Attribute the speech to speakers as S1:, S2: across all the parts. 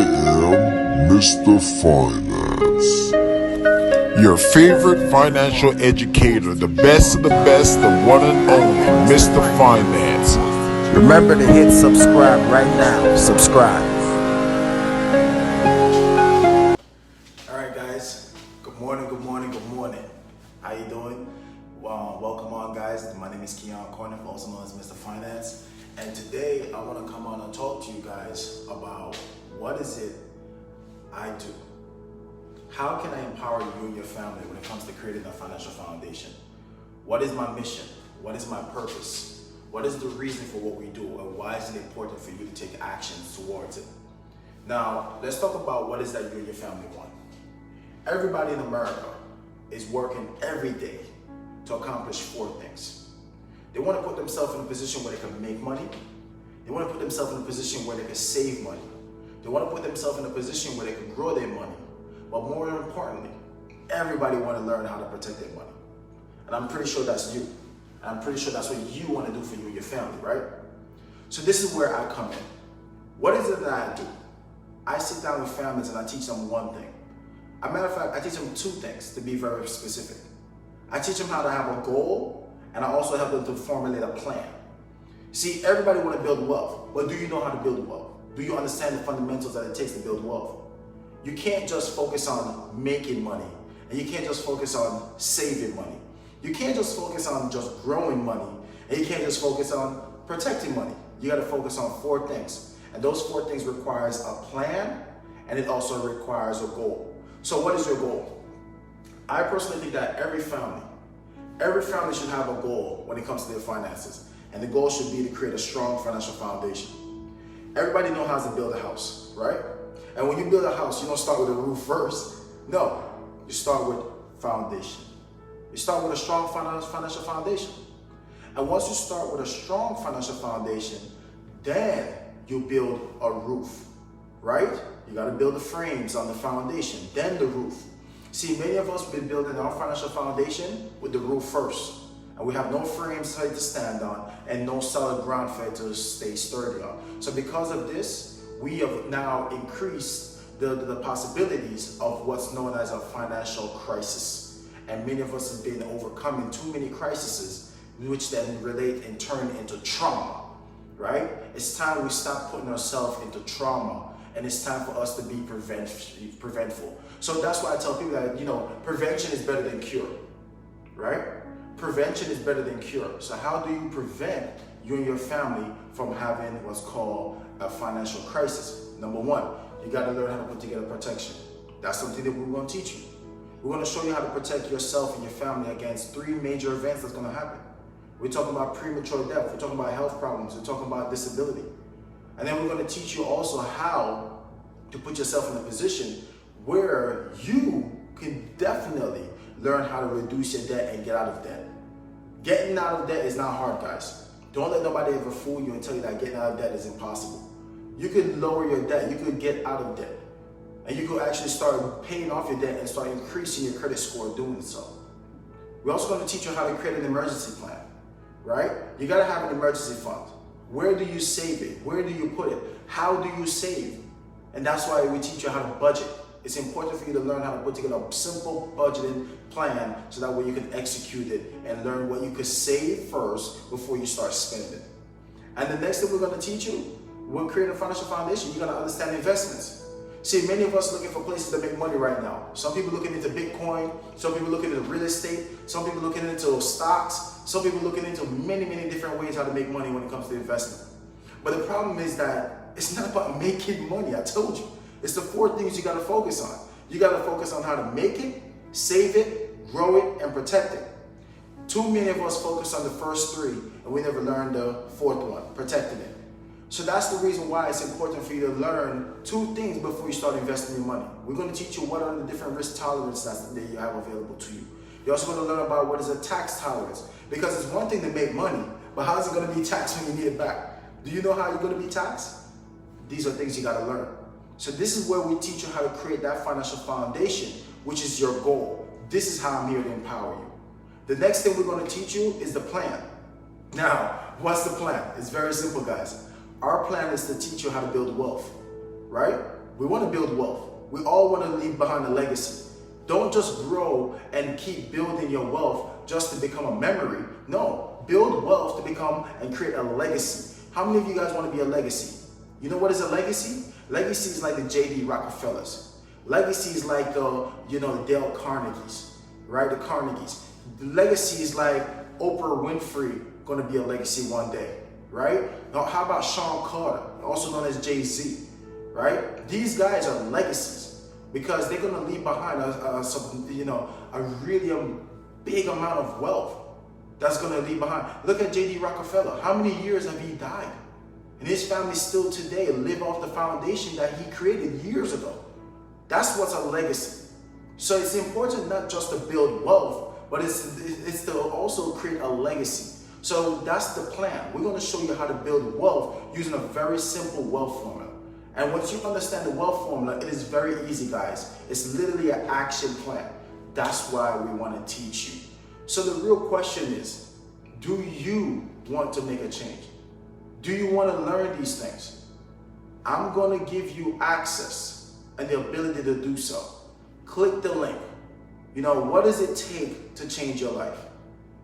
S1: am Mr. Finance,
S2: Your favorite financial educator, the best of the best, the one and only Mr. Finance.
S3: Remember to hit subscribe right now. Subscribe.
S4: Alright guys, good morning. How you doing? Welcome on guys. My name is Keyon, Corniffe, also known as Mr. Finance. And today I want to come on and talk to you guys about what is it I do. How can I empower you and your family when it comes to creating a financial foundation? What is my mission? What is my purpose? What is the reason for what we do, and why is it important for you to take actions towards it? Now, let's talk about what is that you and your family want. Everybody in America is working every day to accomplish 4 things. They want to put themselves in a position where they can make money. They want to put themselves in a position where they can save money. They want to put themselves in a position where they can grow their money. But more importantly, everybody want to learn how to protect their money. And I'm pretty sure that's you. And I'm pretty sure that's what you want to do for you and your family, right? So this is where I come in. What is it that I do? I sit down with families and I teach them one thing. As a matter of fact, I teach them 2 things, to be very specific. I teach them how to have a goal, and I also help them to formulate a plan. See, everybody want to build wealth, but do you know how to build wealth? Do you understand the fundamentals that it takes to build wealth? You can't just focus on making money, and you can't just focus on saving money. You can't just focus on just growing money, and you can't just focus on protecting money. You got to focus on 4 things, and those 4 things requires a plan, and it also requires a goal. So what is your goal? I personally think that every family should have a goal when it comes to their finances, and the goal should be to create a strong financial foundation. Everybody knows how to build a house, right? And when you build a house, you don't start with a roof first. No, you start with foundation. You start with a strong financial foundation. And once you start with a strong financial foundation, then you build a roof, right? You got to build the frames on the foundation, then the roof. See, many of us have been building our financial foundation with the roof first. And we have no frames to stand on and no solid ground for it to stay sturdy on. So because of this, we have now increased the possibilities of what's known as a financial crisis. And many of us have been overcoming too many crises, which then relate and turn into trauma, right? It's time we stop putting ourselves into trauma, and it's time for us to be preventful. So that's why I tell people that, prevention is better than cure, right? Prevention is better than cure. So how do you prevent you and your family from having what's called a financial crisis? Number 1, you got to learn how to put together protection. That's something that we're going to teach you. We're going to show you how to protect yourself and your family against 3 major events that's going to happen. We're talking about premature death. We're talking about health problems. We're talking about disability. And then we're going to teach you also how to put yourself in a position where you can definitely learn how to reduce your debt and get out of debt. Getting out of debt is not hard, guys. Don't let nobody ever fool you and tell you that getting out of debt is impossible. You could lower your debt. You could get out of debt. And you could actually start paying off your debt and start increasing your credit score doing so. We're also going to teach you how to create an emergency plan, right? You got to have an emergency fund. Where do you save it? Where do you put it? How do you save? And that's why we teach you how to budget. It's important for you to learn how to put together a simple budgeting plan so that way you can execute it and learn what you could save first before you start spending. And the next thing we're going to teach you, we'll create a financial foundation. You're going to understand investments. See, many of us are looking for places to make money right now. Some people looking into Bitcoin, some people looking into real estate, some people looking into stocks, some people looking into many different ways how to make money when it comes to investment. But the problem is that it's not about making money, I told you. It's the 4 things you got to focus on. You got to focus on how to make it, save it, grow it, and protect it. Too many of us focus on the first 3, and we never learned the 4th one, protecting it. So that's the reason why it's important for you to learn 2 things before you start investing your money. We're going to teach you what are the different risk tolerances that you have available to you. You're also going to learn about what is a tax tolerance. Because it's one thing to make money, but how is it going to be taxed when you need it back? Do you know how you're going to be taxed? These are things you got to learn. So this is where we teach you how to create that financial foundation, which is your goal. This is how I'm here to empower you. The next thing we're going to teach you is the plan. Now, what's the plan? It's very simple, guys. Our plan is to teach you how to build wealth, right? We want to build wealth. We all want to leave behind a legacy. Don't just grow and keep building your wealth just to become a memory. No, build wealth to become and create a legacy. How many of you guys want to be a legacy? You know what is a legacy? Legacy is like the J.D. Rockefellers. Legacy is like the Dale Carnegies, right? The Carnegies. The legacy is like Oprah Winfrey going to be a legacy one day, right? Now, how about Sean Carter, also known as Jay-Z, right? These guys are legacies because they're going to leave behind a really big amount of wealth that's going to leave behind. Look at J.D. Rockefeller. How many years have he died? And his family still today live off the foundation that he created years ago. That's what's a legacy. So it's important not just to build wealth, but it's to also create a legacy. So that's the plan. We're going to show you how to build wealth using a very simple wealth formula. And once you understand the wealth formula, it is very easy, guys. It's literally an action plan. That's why we want to teach you. So the real question is, do you want to make a change? Do you want to learn these things? I'm going to give you access and the ability to do so. Click the link. What does it take to change your life?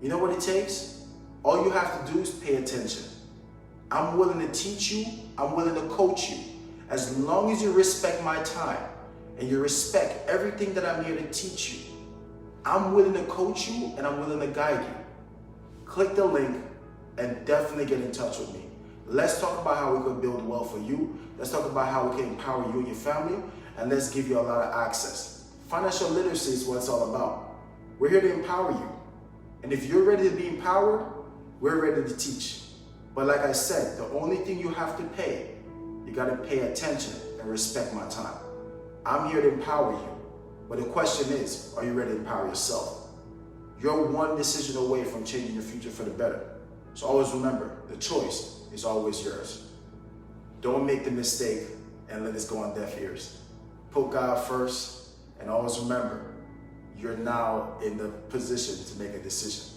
S4: You know what it takes? All you have to do is pay attention. I'm willing to teach you. I'm willing to coach you. As long as you respect my time and you respect everything that I'm here to teach you, I'm willing to coach you and I'm willing to guide you. Click the link and definitely get in touch with me. Let's talk about how we can build wealth for you. Let's talk about how we can empower you and your family, and let's give you a lot of access. Financial literacy is what it's all about. We're here to empower you. And if you're ready to be empowered, we're ready to teach. But like I said, the only thing you have to pay, you got to pay attention and respect my time. I'm here to empower you. But the question is, are you ready to empower yourself? You're one decision away from changing your future for the better. So always remember, the choice is always yours. Don't make the mistake and let this go on deaf ears. Put God first, and always remember, you're now in the position to make a decision.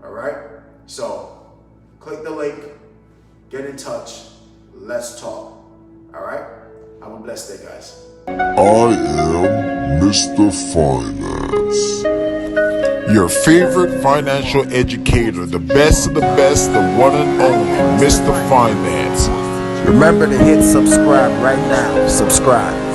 S4: All right? So click the link, get in touch, let's talk. All right? Have a blessed day, guys.
S1: I am Mr. Finance.
S2: Your favorite financial educator, the best of the best, the one and only Mr. Finance.
S3: Remember to hit subscribe right now. Subscribe.